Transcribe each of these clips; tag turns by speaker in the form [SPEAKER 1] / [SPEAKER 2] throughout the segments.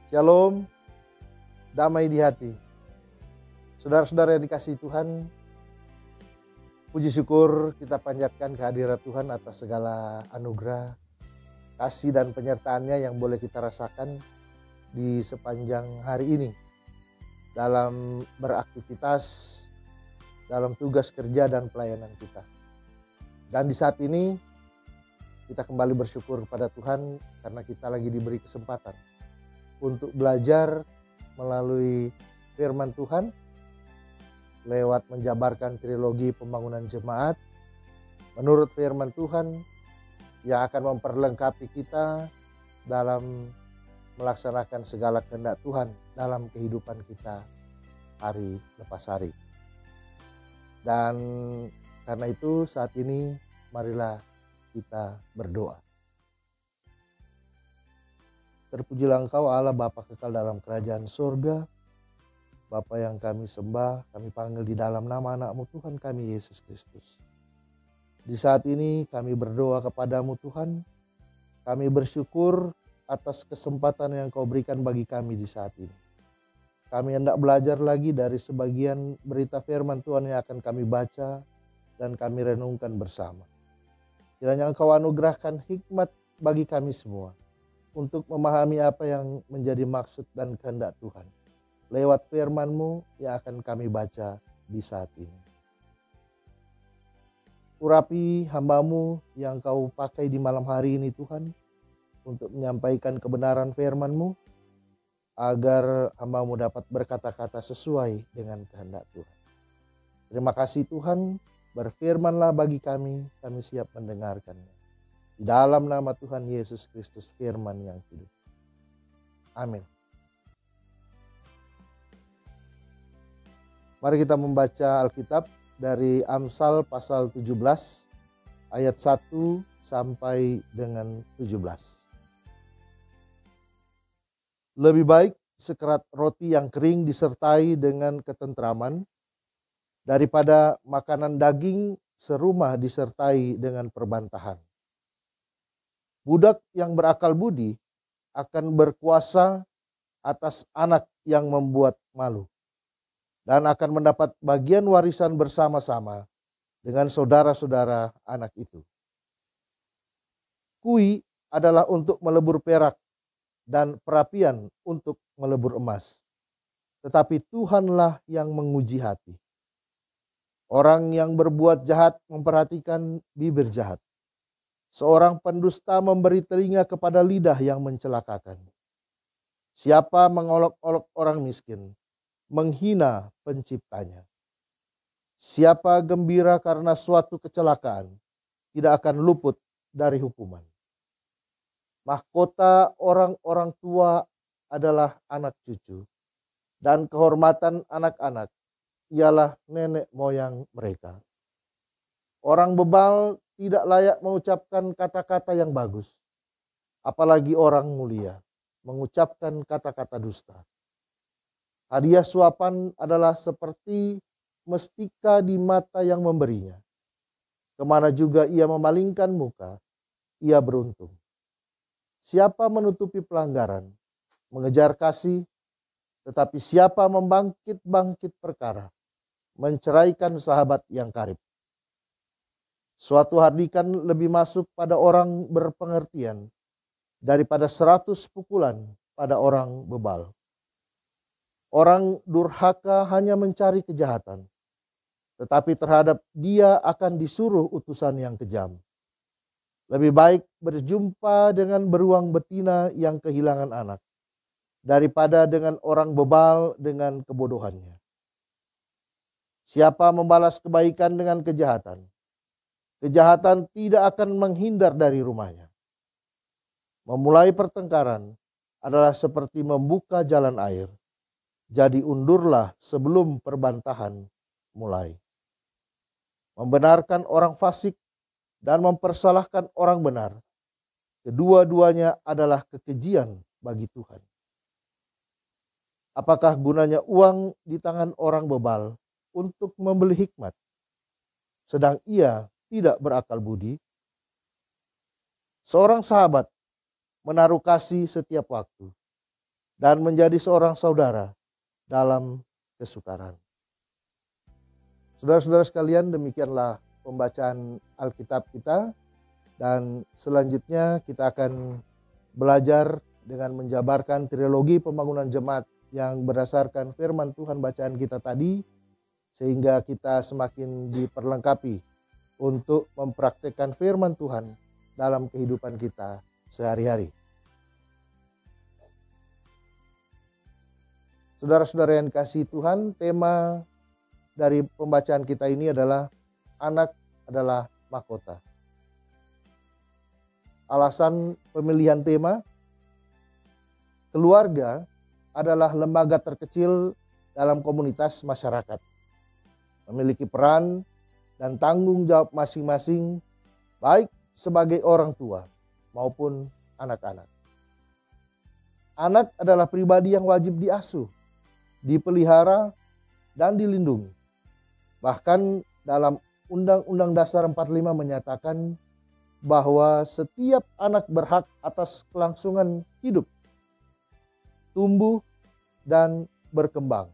[SPEAKER 1] Shalom, damai di hati. Saudara-saudara yang dikasihi Tuhan, puji syukur kita panjatkan kehadirat Tuhan atas segala anugerah, kasih dan penyertaan-Nya yang boleh kita rasakan di sepanjang hari ini. Dalam beraktivitas, dalam tugas kerja dan pelayanan kita. Dan di saat ini kita kembali bersyukur kepada Tuhan karena kita lagi diberi kesempatan untuk belajar melalui firman Tuhan lewat menjabarkan trilogi pembangunan jemaat menurut firman Tuhan yang akan memperlengkapi kita dalam melaksanakan segala kehendak Tuhan dalam kehidupan kita hari lepas hari. Dan karena itu saat ini marilah kita berdoa. Terpujilah Engkau Allah Bapa kekal dalam kerajaan surga. Bapa yang kami sembah, kami panggil di dalam nama anak-Mu Tuhan kami Yesus Kristus. Di saat ini kami berdoa kepadamu Tuhan. Kami bersyukur atas kesempatan yang Kau berikan bagi kami di saat ini. Kami hendak belajar lagi dari sebagian berita firman Tuhan yang akan kami baca dan kami renungkan bersama. Kiranya Engkau anugerahkan hikmat bagi kami semua untuk memahami apa yang menjadi maksud dan kehendak Tuhan lewat firman-Mu yang akan kami baca di saat ini. Urapi hamba-Mu yang Kau pakai di malam hari ini Tuhan untuk menyampaikan kebenaran firman-Mu agar hamba-Mu dapat berkata-kata sesuai dengan kehendak Tuhan. Terima kasih Tuhan, berfirman-Lah bagi kami siap mendengarkannya. Di dalam nama Tuhan Yesus Kristus firman yang hidup. Amin. Mari kita membaca Alkitab dari Amsal pasal 17 ayat 1 sampai dengan 17. Lebih baik sekerat roti yang kering disertai dengan ketentraman daripada makanan daging serumah disertai dengan perbantahan. Budak yang berakal budi akan berkuasa atas anak yang membuat malu dan akan mendapat bagian warisan bersama-sama dengan saudara-saudara anak itu. Kui adalah untuk melebur perak dan perapian untuk melebur emas. Tetapi Tuhanlah yang menguji hati. Orang yang berbuat jahat memperhatikan bibir jahat. Seorang pendusta memberi telinga kepada lidah yang mencelakakan. Siapa mengolok-olok orang miskin, menghina penciptanya. Siapa gembira karena suatu kecelakaan, tidak akan luput dari hukuman. Mahkota orang-orang tua adalah anak cucu, dan kehormatan anak-anak ialah nenek moyang mereka. Orang bebal tidak layak mengucapkan kata-kata yang bagus, apalagi orang mulia mengucapkan kata-kata dusta. Hadiah suapan adalah seperti mestika di mata yang memberinya. Kemana juga ia memalingkan muka, ia beruntung. Siapa menutupi pelanggaran, mengejar kasih, tetapi siapa membangkit-bangkit perkara, menceraikan sahabat yang karib. Suatu hardikan lebih masuk pada orang berpengertian daripada 100 pukulan pada orang bebal. Orang durhaka hanya mencari kejahatan, tetapi terhadap dia akan disuruh utusan yang kejam. Lebih baik berjumpa dengan beruang betina yang kehilangan anak, daripada dengan orang bebal dengan kebodohannya. Siapa membalas kebaikan dengan kejahatan, kejahatan tidak akan menghindar dari rumahnya. Memulai pertengkaran adalah seperti membuka jalan air. Jadi undurlah sebelum perbantahan mulai. Membenarkan orang fasik dan mempersalahkan orang benar, kedua-duanya adalah kekejian bagi Tuhan. Apakah gunanya uang di tangan orang bebal untuk membeli hikmat, sedang ia tidak berakal budi? Seorang sahabat menaruh kasih setiap waktu, dan menjadi seorang saudara dalam kesukaran. Saudara-saudara sekalian, demikianlah pembacaan Alkitab kita, dan selanjutnya kita akan belajar dengan menjabarkan trilogi pembangunan jemaat yang berdasarkan firman Tuhan bacaan kita tadi, sehingga kita semakin diperlengkapi untuk mempraktikkan firman Tuhan dalam kehidupan kita sehari-hari. Saudara-saudara yang dikasihi Tuhan, tema dari pembacaan kita ini adalah anak adalah mahkota. Alasan pemilihan tema, keluarga adalah lembaga terkecil dalam komunitas masyarakat. Memiliki peran dan tanggung jawab masing-masing, baik sebagai orang tua maupun anak-anak. Anak adalah pribadi yang wajib diasuh, dipelihara, dan dilindungi. Bahkan dalam Undang-Undang Dasar 45 menyatakan bahwa setiap anak berhak atas kelangsungan hidup, tumbuh, dan berkembang,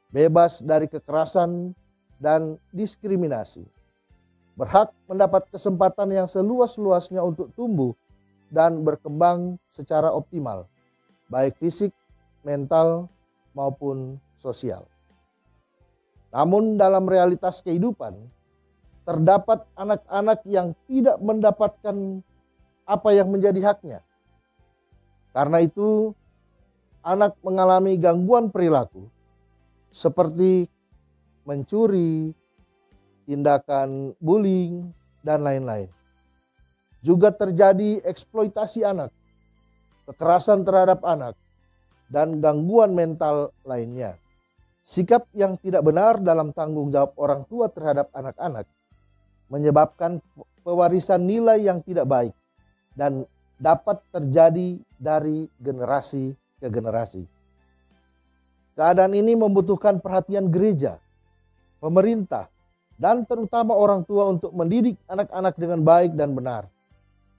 [SPEAKER 1] bebas dari kekerasan dan diskriminasi, berhak mendapat kesempatan yang seluas-luasnya untuk tumbuh dan berkembang secara optimal, baik fisik, mental, maupun sosial. Namun dalam realitas kehidupan, terdapat anak-anak yang tidak mendapatkan apa yang menjadi haknya. Karena itu, anak mengalami gangguan perilaku seperti mencuri, tindakan bullying, dan lain-lain. Juga terjadi eksploitasi anak, kekerasan terhadap anak, dan gangguan mental lainnya. Sikap yang tidak benar dalam tanggung jawab orang tua terhadap anak-anak menyebabkan pewarisan nilai yang tidak baik dan dapat terjadi dari generasi ke generasi. Keadaan ini membutuhkan perhatian gereja, pemerintah, dan terutama orang tua untuk mendidik anak-anak dengan baik dan benar.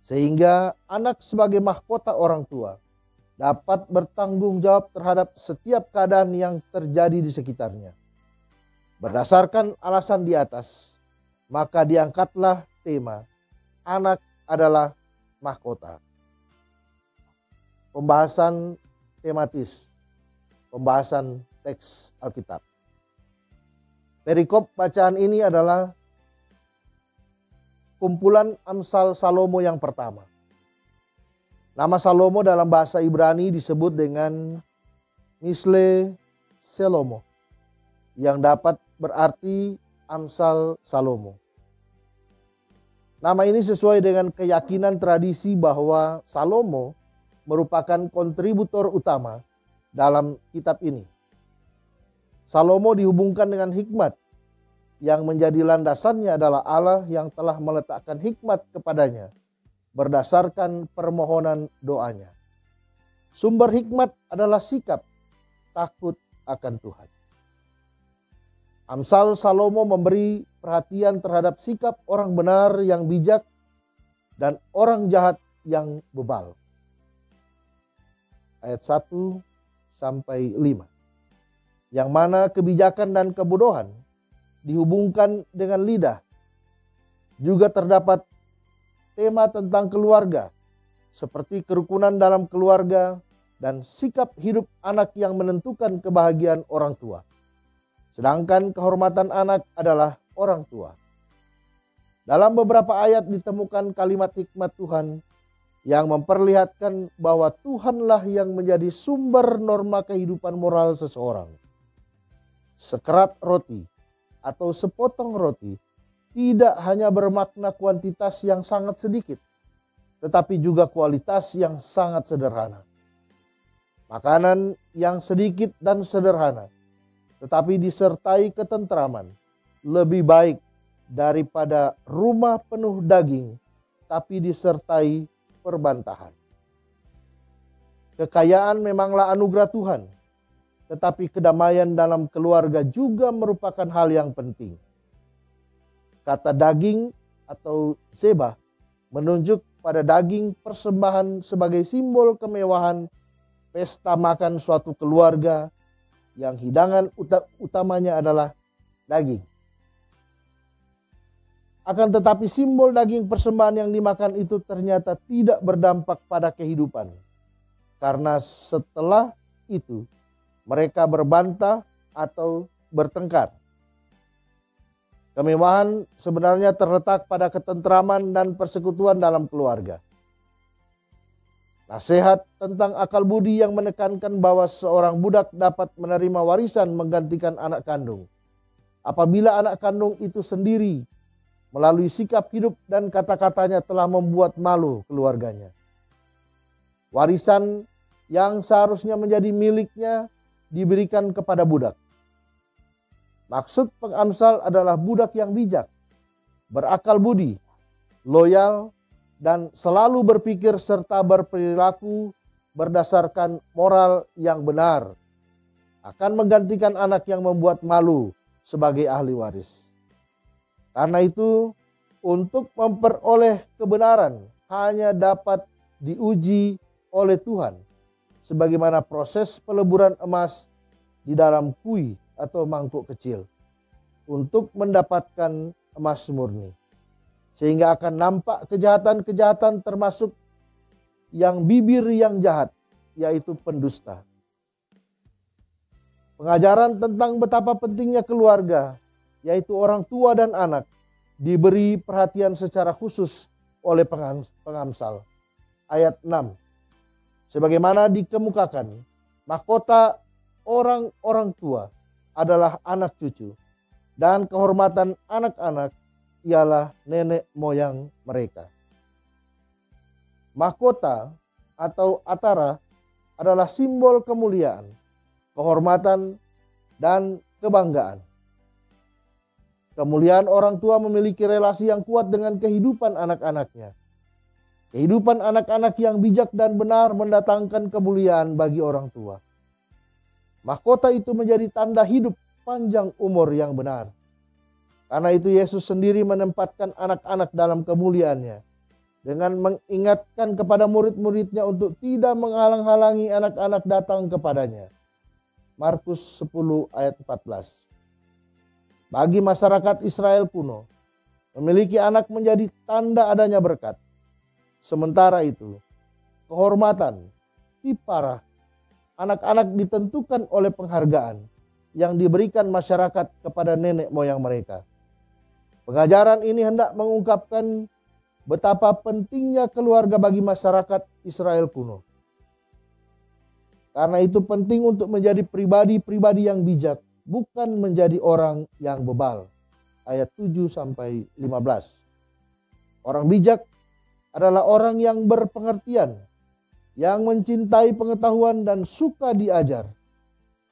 [SPEAKER 1] Sehingga anak sebagai mahkota orang tua dapat bertanggung jawab terhadap setiap keadaan yang terjadi di sekitarnya. Berdasarkan alasan di atas, maka diangkatlah tema anak adalah mahkota. Pembahasan tematis, pembahasan teks Alkitab. Perikop bacaan ini adalah kumpulan Amsal Salomo yang pertama. Nama Salomo dalam bahasa Ibrani disebut dengan Misle Selomo, yang dapat berarti Amsal Salomo. Nama ini sesuai dengan keyakinan tradisi bahwa Salomo merupakan kontributor utama dalam kitab ini. Salomo dihubungkan dengan hikmat, yang menjadi landasannya adalah Allah yang telah meletakkan hikmat kepadanya berdasarkan permohonan doanya. Sumber hikmat adalah sikap takut akan Tuhan. Amsal Salomo memberi perhatian terhadap sikap orang benar yang bijak dan orang jahat yang bebal. Ayat 1 sampai 5. Yang mana kebijakan dan kebodohan dihubungkan dengan lidah. Juga terdapat tema tentang keluarga, seperti kerukunan dalam keluarga dan sikap hidup anak yang menentukan kebahagiaan orang tua. Sedangkan kehormatan anak adalah orang tua. Dalam beberapa ayat ditemukan kalimat hikmat Tuhan yang memperlihatkan bahwa Tuhanlah yang menjadi sumber norma kehidupan moral seseorang. Sekerat roti atau sepotong roti tidak hanya bermakna kuantitas yang sangat sedikit, tetapi juga kualitas yang sangat sederhana. Makanan yang sedikit dan sederhana, tetapi disertai ketentraman, lebih baik daripada rumah penuh daging, tapi disertai perbantahan. Kekayaan memanglah anugerah Tuhan, tetapi kedamaian dalam keluarga juga merupakan hal yang penting. Kata daging atau zebah menunjuk pada daging persembahan sebagai simbol kemewahan pesta makan suatu keluarga yang hidangan utamanya adalah daging. Akan tetapi simbol daging persembahan yang dimakan itu ternyata tidak berdampak pada kehidupan. Karena setelah itu mereka berbantah atau bertengkar. Kemewahan sebenarnya terletak pada ketentraman dan persekutuan dalam keluarga. Nasihat tentang akal budi yang menekankan bahwa seorang budak dapat menerima warisan menggantikan anak kandung. Apabila anak kandung itu sendiri melalui sikap hidup dan kata-katanya telah membuat malu keluarganya. Warisan yang seharusnya menjadi miliknya diberikan kepada budak. Maksud pengamsal adalah budak yang bijak, berakal budi, loyal, dan selalu berpikir serta berperilaku berdasarkan moral yang benar. Akan menggantikan anak yang membuat malu sebagai ahli waris. Karena itu, untuk memperoleh kebenaran hanya dapat diuji oleh Tuhan. Sebagaimana proses peleburan emas di dalam kui atau mangkuk kecil. Untuk mendapatkan emas murni. Sehingga akan nampak kejahatan-kejahatan termasuk yang bibir yang jahat, yaitu pendusta. Pengajaran tentang betapa pentingnya keluarga, yaitu orang tua dan anak, diberi perhatian secara khusus oleh pengamsal. Ayat 6. Sebagaimana dikemukakan, mahkota orang tua adalah anak cucu, dan kehormatan anak-anak ialah nenek moyang mereka. Mahkota atau atara adalah simbol kemuliaan, kehormatan, dan kebanggaan. Kemuliaan orang tua memiliki relasi yang kuat dengan kehidupan anak-anaknya. Kehidupan anak-anak yang bijak dan benar mendatangkan kemuliaan bagi orang tua. Mahkota itu menjadi tanda hidup panjang umur yang benar. Karena itu Yesus sendiri menempatkan anak-anak dalam kemuliaannya dengan mengingatkan kepada murid-muridnya untuk tidak menghalang-halangi anak-anak datang kepadanya. Markus 10 ayat 14. Bagi masyarakat Israel kuno, memiliki anak menjadi tanda adanya berkat. Sementara itu, kehormatan, kiprah anak-anak ditentukan oleh penghargaan yang diberikan masyarakat kepada nenek moyang mereka. Pengajaran ini hendak mengungkapkan betapa pentingnya keluarga bagi masyarakat Israel kuno. Karena itu penting untuk menjadi pribadi-pribadi yang bijak, bukan menjadi orang yang bebal. Ayat 7-15. Orang bijak adalah orang yang berpengertian, yang mencintai pengetahuan dan suka diajar.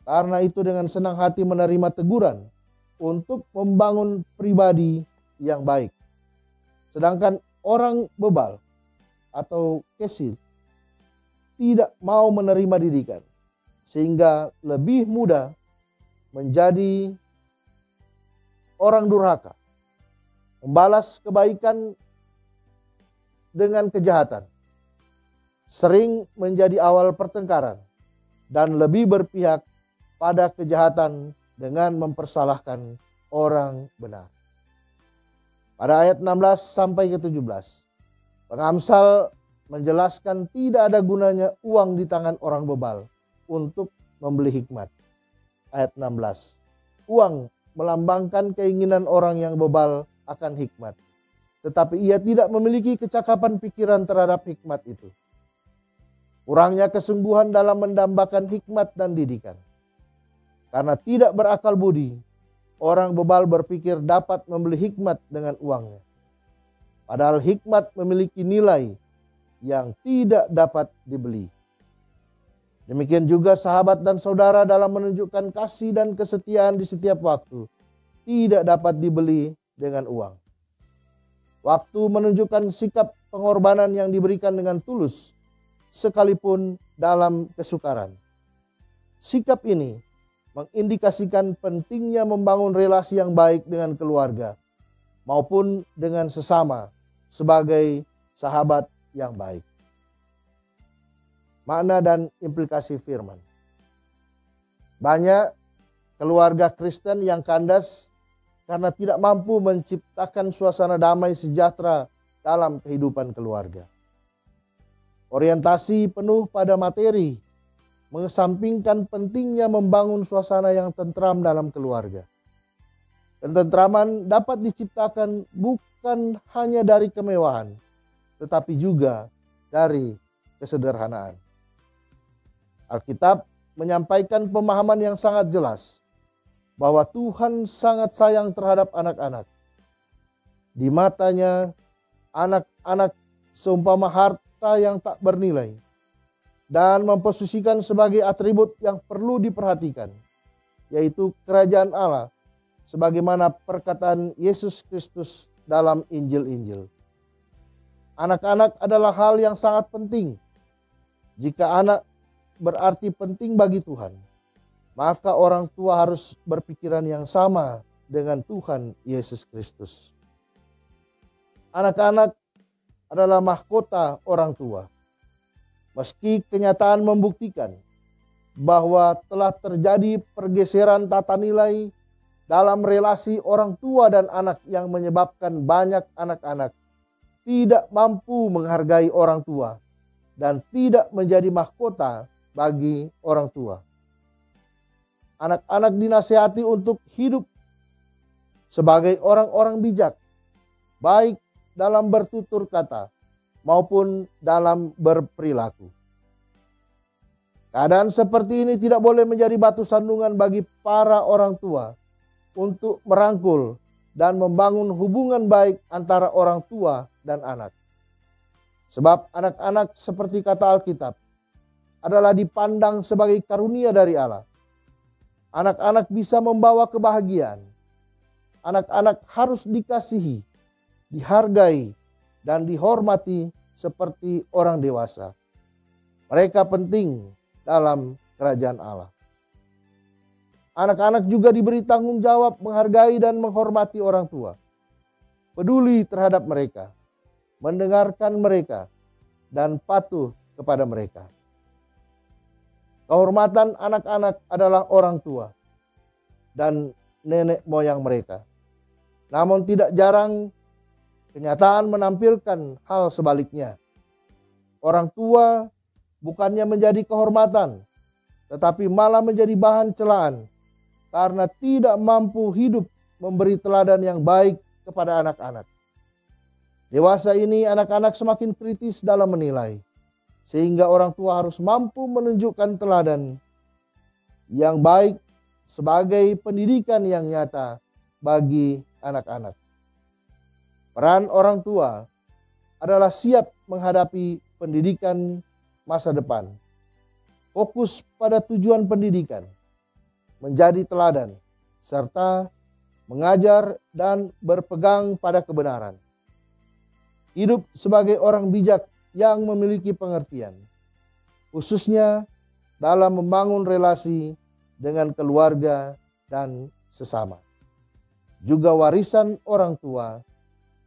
[SPEAKER 1] Karena itu dengan senang hati menerima teguran untuk membangun pribadi yang baik. Sedangkan orang bebal atau kesil tidak mau menerima didikan, sehingga lebih mudah menjadi orang durhaka, membalas kebaikan dengan kejahatan, sering menjadi awal pertengkaran, dan lebih berpihak pada kejahatan dengan mempersalahkan orang benar. Pada ayat 16-17, pengamsal menjelaskan tidak ada gunanya uang di tangan orang bebal untuk membeli hikmat. Ayat 16. Uang melambangkan keinginan orang yang bebal akan hikmat. Tetapi ia tidak memiliki kecakapan pikiran terhadap hikmat itu. Kurangnya kesungguhan dalam mendambakan hikmat dan didikan. Karena tidak berakal budi, orang bebal berpikir dapat membeli hikmat dengan uangnya. Padahal hikmat memiliki nilai yang tidak dapat dibeli. Demikian juga sahabat dan saudara dalam menunjukkan kasih dan kesetiaan di setiap waktu tidak dapat dibeli dengan uang. Waktu menunjukkan sikap pengorbanan yang diberikan dengan tulus sekalipun dalam kesukaran. Sikap ini mengindikasikan pentingnya membangun relasi yang baik dengan keluarga maupun dengan sesama sebagai sahabat yang baik. makna dan implikasi firman. Banyak keluarga Kristen yang kandas karena tidak mampu menciptakan suasana damai sejahtera dalam kehidupan keluarga. Orientasi penuh pada materi mengesampingkan pentingnya membangun suasana yang tentram dalam keluarga. Ketentraman dapat diciptakan bukan hanya dari kemewahan, tetapi juga dari kesederhanaan. Alkitab menyampaikan pemahaman yang sangat jelas bahwa Tuhan sangat sayang terhadap anak-anak. Di matanya, anak-anak seumpama harta yang tak bernilai dan memposisikan sebagai atribut yang perlu diperhatikan, yaitu kerajaan Allah, sebagaimana perkataan Yesus Kristus dalam Injil-Injil. Anak-anak adalah hal yang sangat penting. Jika anak berarti penting bagi Tuhan, maka orang tua harus berpikiran yang sama dengan Tuhan Yesus Kristus. Anak-anak adalah mahkota orang tua. Meski kenyataan membuktikan bahwa telah terjadi pergeseran tata nilai dalam relasi orang tua dan anak yang menyebabkan banyak anak-anak tidak mampu menghargai orang tua dan tidak menjadi mahkota bagi orang tua. Anak-anak dinasihati untuk hidup sebagai orang-orang bijak, baik dalam bertutur kata maupun dalam berperilaku. Keadaan seperti ini tidak boleh menjadi batu sandungan bagi para orang tua untuk merangkul dan membangun hubungan baik antara orang tua dan anak. Sebab anak-anak, seperti kata Alkitab, adalah dipandang sebagai karunia dari Allah. Anak-anak bisa membawa kebahagiaan. Anak-anak harus dikasihi, dihargai, dan dihormati seperti orang dewasa. Mereka penting dalam kerajaan Allah. Anak-anak juga diberi tanggung jawab menghargai dan menghormati orang tua, peduli terhadap mereka, mendengarkan mereka, dan patuh kepada mereka. Kehormatan anak-anak adalah orang tua dan nenek moyang mereka. Namun tidak jarang kenyataan menampilkan hal sebaliknya. Orang tua bukannya menjadi kehormatan, tetapi malah menjadi bahan celaan karena tidak mampu hidup memberi teladan yang baik kepada anak-anak. Dewasa ini anak-anak semakin kritis dalam menilai, sehingga orang tua harus mampu menunjukkan teladan yang baik sebagai pendidikan yang nyata bagi anak-anak. Peran orang tua adalah siap menghadapi pendidikan masa depan. Fokus pada tujuan pendidikan, menjadi teladan, serta mengajar dan berpegang pada kebenaran. Hidup sebagai orang bijak yang memiliki pengertian, khususnya dalam membangun relasi dengan keluarga dan sesama. Juga warisan orang tua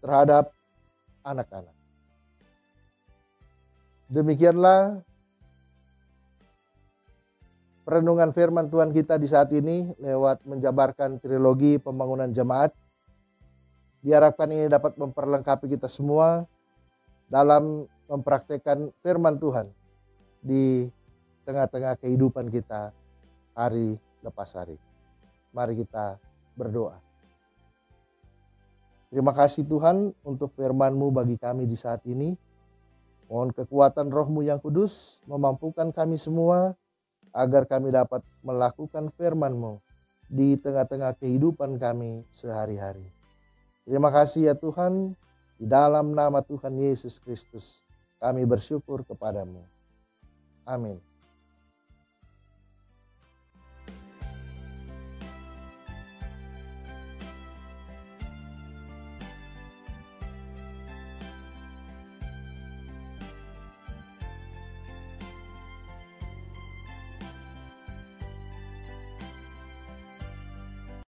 [SPEAKER 1] terhadap anak-anak. Demikianlah perenungan firman Tuhan kita di saat ini lewat menjabarkan trilogi pembangunan jemaat. Diharapkan ini dapat memperlengkapi kita semua dalam mempraktekkan firman Tuhan di tengah-tengah kehidupan kita hari lepas hari. Mari kita berdoa. Terima kasih Tuhan untuk firman-Mu bagi kami di saat ini. Mohon kekuatan Roh-Mu yang kudus memampukan kami semua agar kami dapat melakukan firman-Mu di tengah-tengah kehidupan kami sehari-hari. Terima kasih ya Tuhan, di dalam nama Tuhan Yesus Kristus kami bersyukur kepadamu. Amin.